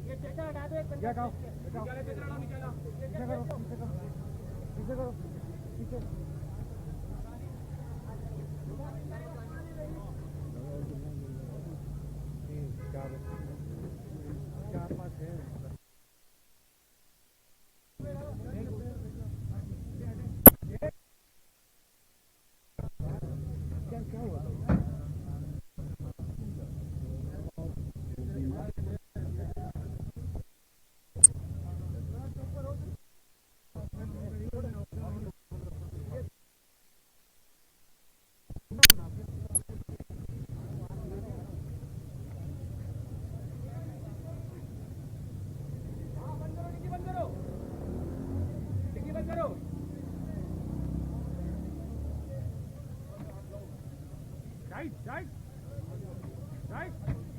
ये हटाओ पीछे करो पीछे करो पीछे चार पाँच है क्या हुआ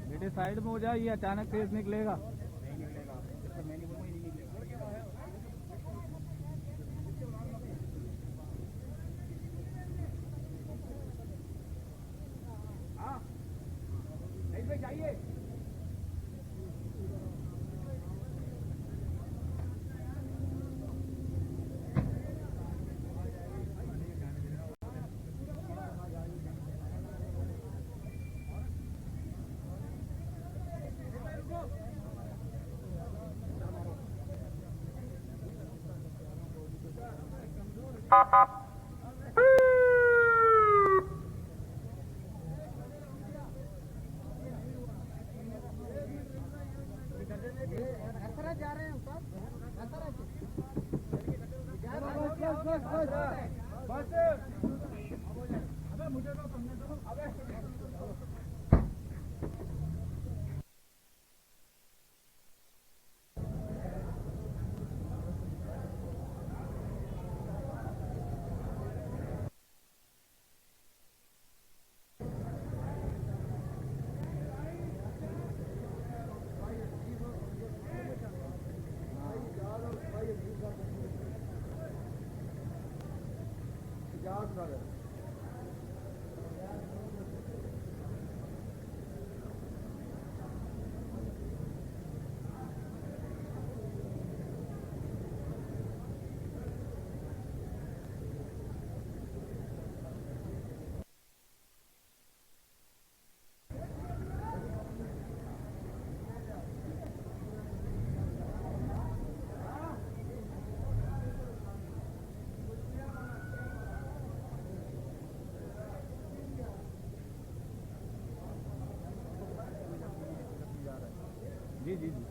बेटे साइड में हो जाए, ये अचानक तेज निकलेगा। जा रहे हैं अबे मुझे तो समझने दो। अबे जी जी जी